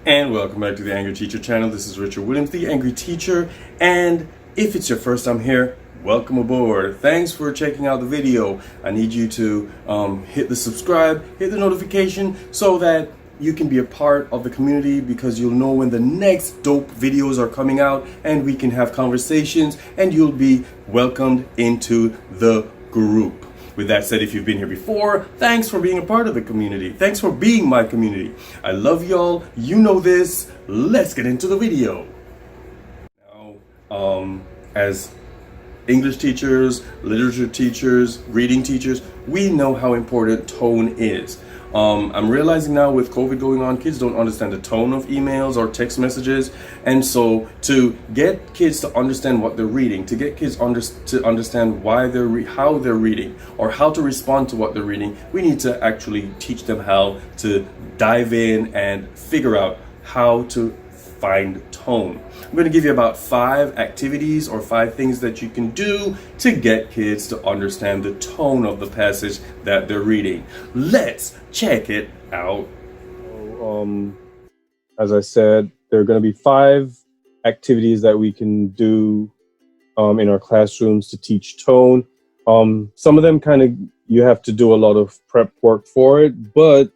And welcome back to the Angry Teacher channel. This is Richard Williams, the Angry Teacher. And if it's your first time here, welcome aboard. Thanks for checking out the video. I need you to hit the subscribe, hit the notification so that you can be a part of the community, because you'll know when the next dope videos are coming out and we can have conversations and you'll be welcomed into the group. With that said, if you've been here before, thanks for being a part of the community. Thanks for being my community. I love y'all. You know this. Let's get into the video. Now, as English teachers, literature teachers, reading teachers, we know how important tone is. I'm realizing now with COVID going on, kids don't understand the tone of emails or text messages. And so to get kids to understand what they're reading, to get kids to understand why how they're reading or how to respond to what they're reading, we need to actually teach them how to dive in and figure out how to find tone. I'm going to give you about 5 activities or 5 things that you can do to get kids to understand the tone of the passage that they're reading. Let's check it out. As I said, there are going to be 5 activities that we can do in our classrooms to teach tone. Some of them you have to do a lot of prep work for it, but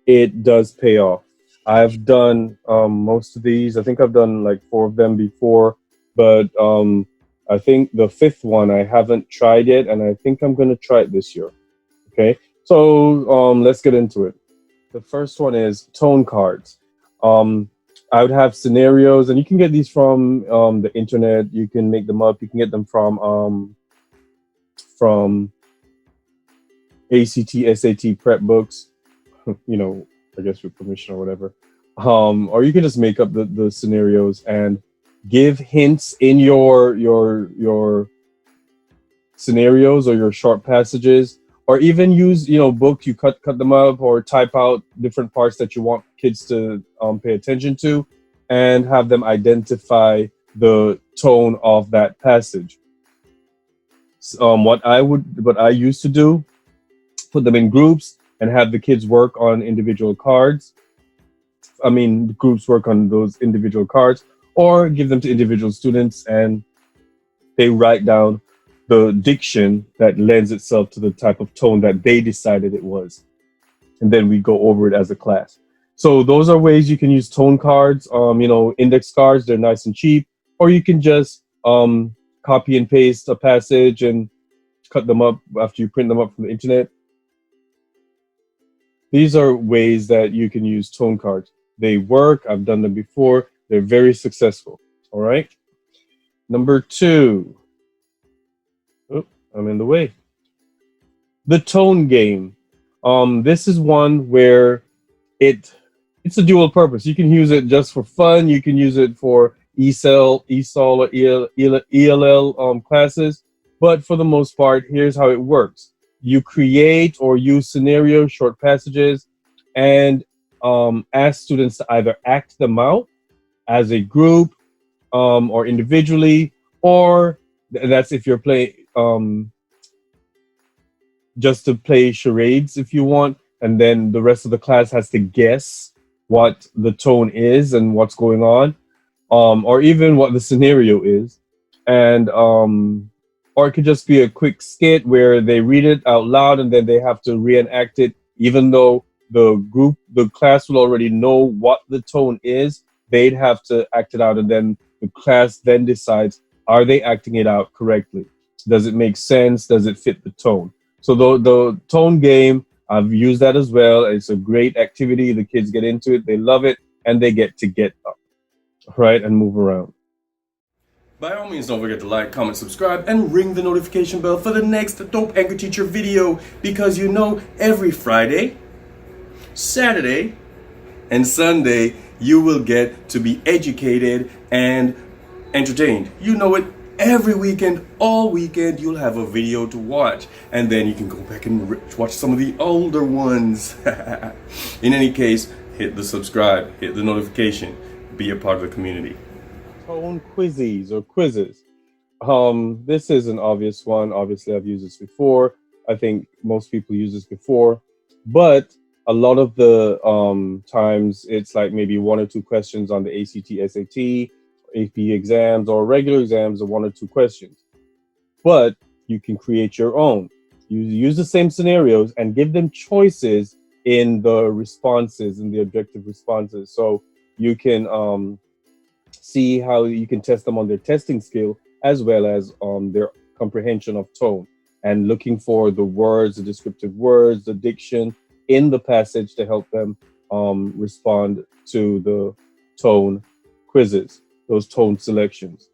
it does pay off. I've done most of these. I think I've done like 4 of them before, but I think the 5th one I haven't tried yet, and I think I'm going to try it this year. Okay, so let's get into it. The first one is tone cards. I would have scenarios, and you can get these from the internet. You can make them up. You can get them from ACT, SAT prep books. You know, I guess with permission or whatever. Or you can just make up the scenarios and give hints in your scenarios or your short passages, or even use, books, you cut them up or type out different parts that you want kids to pay attention to, and have them identify the tone of that passage. What I used to do, put them in groups and have the kids work on individual cards. Groups work on those individual cards, or give them to individual students and they write down the diction that lends itself to the type of tone that they decided it was. And then we go over it as a class. So those are ways you can use tone cards. Index cards, they're nice and cheap, or you can just copy and paste a passage and cut them up after you print them up from the internet. These are ways that you can use tone cards. They work. I've done them before. They're very successful. All right. Number 2. Oh, I'm in the way. The tone game. This is one where it's a dual purpose. You can use it just for fun. You can use it for ESOL or ELL classes. But for the most part, here's how it works. You create or use scenarios, short passages, and ask students to either act them out as a group or individually, or that's if you're playing just to play charades if you want, and then the rest of the class has to guess what the tone is and what's going on, or even what the scenario is. And or it could just be a quick skit where they read it out loud and then they have to reenact it, even though the class will already know what the tone is. They'd have to act it out, and then the class then decides, are they acting it out correctly? Does it make sense? Does it fit the tone? So the tone game, I've used that as well. It's a great activity. The kids get into it. They love it, and they get to get up, right, and move around. By all means, don't forget to like, comment, subscribe, and ring the notification bell for the next Dope Angry Teacher video, because every Friday, Saturday, and Sunday, you will get to be educated and entertained. You know it. Every weekend, all weekend, you'll have a video to watch, and then you can go back and watch some of the older ones. In any case, hit the subscribe, hit the notification, be a part of the community. Tone quizzes or quizzes. This is an obvious one. Obviously, I've used this before. I think most people use this before, but A lot of the times it's like maybe one or two questions on the ACT, SAT, AP exams, or regular exams, or one or two questions. But you can create your own. You use the same scenarios and give them choices in the responses, in the objective responses. So you can see how you can test them on their testing skill as well as their comprehension of tone, and looking for the words, the descriptive words, the diction in the passage to help them respond to the tone quizzes, those tone selections.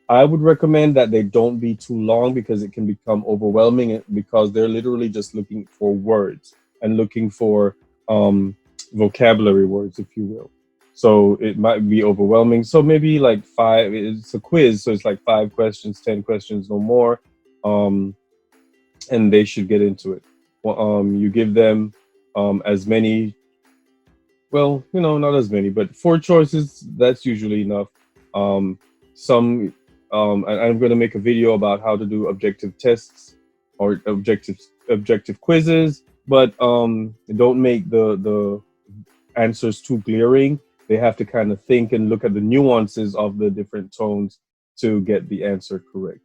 I would recommend that they don't be too long because it can become overwhelming because they're literally just looking for words and looking for um, vocabulary words, if you will. So it might be overwhelming. So maybe like five, it's a quiz. So it's like 5 questions, 10 questions, no more. Um, and they should get into it. Well, you give them as many, well, not as many, but 4 choices, that's usually enough. Um, some, and I'm going to make a video about how to do objective tests or objective quizzes, but don't make the answers too glaring. They have to kind of think and look at the nuances of the different tones to get the answer correct.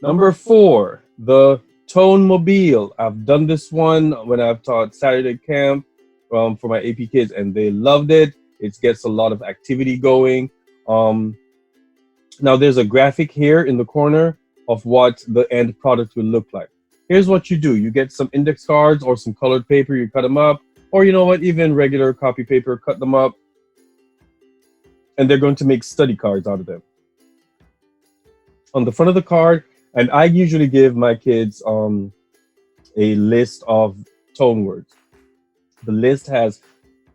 Number 4, the tone mobile. I've done this one when I've taught Saturday camp for my AP kids, and they loved it. It gets a lot of activity going. Now there's a graphic here in the corner of what the end product will look like. Here's what you do. You get some index cards or some colored paper, you cut them up, or you know what, even regular copy paper, cut them up, and they're going to make study cards out of them. On the front of the card, and I usually give my kids a list of tone words. The list has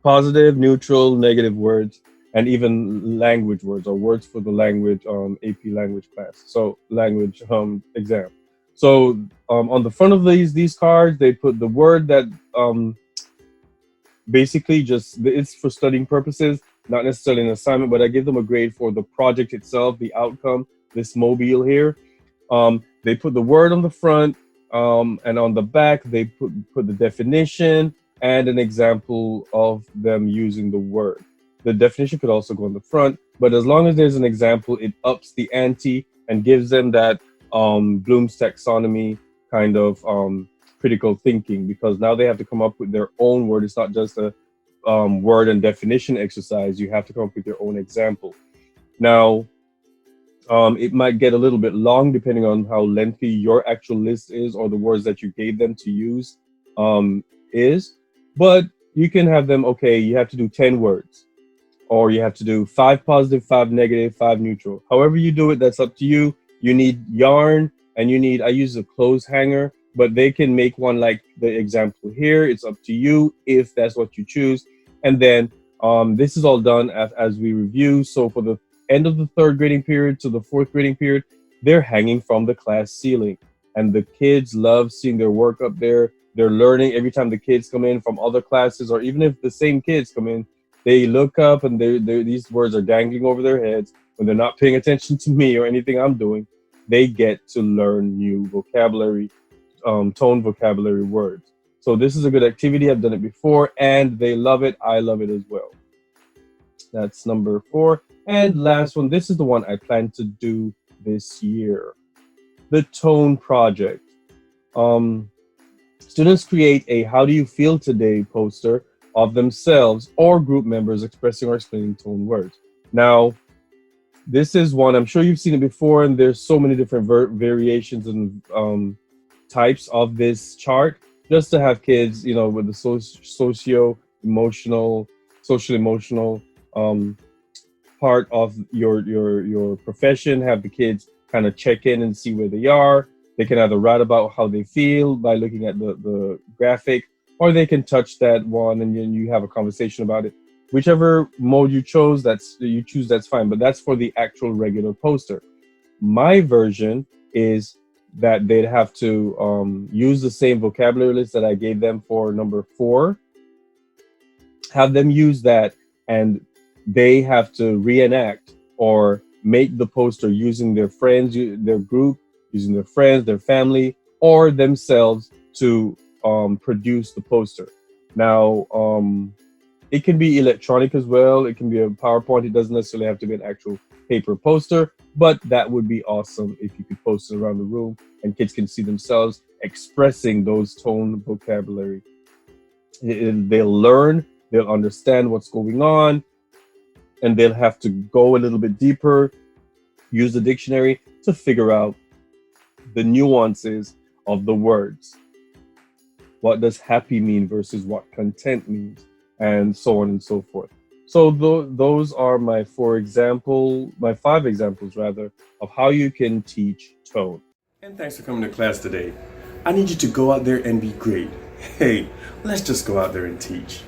positive, neutral, negative words, and even language words or words for the language AP language class. So language exam. So on the front of these cards, they put the word that basically just it's for studying purposes, not necessarily an assignment, but I give them a grade for the project itself, the outcome, this mobile here. They put the word on the front, and on the back they put the definition and an example of them using the word. The definition could also go on the front, but as long as there's an example, it ups the ante and gives them that Bloom's taxonomy kind of critical thinking, because now they have to come up with their own word. It's not just a word and definition exercise. You have to come up with your own example. Now, it might get a little bit long depending on how lengthy your actual list is or the words that you gave them to use is. But you can have them, okay, you have to do 10 words, or you have to do 5 positive, 5 negative, 5 neutral. However you do it, that's up to you. You need yarn, and I use a clothes hanger, but they can make one like the example here. It's up to you if that's what you choose. And then this is all done as we review. So for the end of the 3rd grading period to the 4th grading period, they're hanging from the class ceiling. And the kids love seeing their work up there. They're learning every time the kids come in from other classes, or even if the same kids come in, they look up and these words are dangling over their heads. When they're not paying attention to me or anything I'm doing, they get to learn new vocabulary, tone vocabulary words. So this is a good activity. I've done it before and they love it. I love it as well. That's number 4. And last one, this is the one I plan to do this year. The tone project. Students create a "How do you feel today" poster of themselves or group members expressing or explaining tone words. Now, this is one, I'm sure you've seen it before, and there's so many different variations and types of this chart, just to have kids, with the social emotional part of your profession, have the kids kind of check in and see where they are. They can either write about how they feel by looking at the graphic, or they can touch that one and then you have a conversation about it. Whichever mode you choose, that's fine, but that's for the actual regular poster. My version is that they'd have to use the same vocabulary list that I gave them for number 4, have them use that, and they have to reenact or make the poster using their friends, their group, using their friends, their family, or themselves to produce the poster. Now, it can be electronic as well. It can be a PowerPoint. It doesn't necessarily have to be an actual paper poster, but that would be awesome if you could post it around the room and kids can see themselves expressing those tone vocabulary. They'll learn, they'll understand what's going on, and they'll have to go a little bit deeper, use the dictionary to figure out the nuances of the words. What does happy mean versus what content means, and so on and so forth. So those are my my 5 examples rather, of how you can teach tone. And thanks for coming to class today. I need you to go out there and be great. Hey, let's just go out there and teach.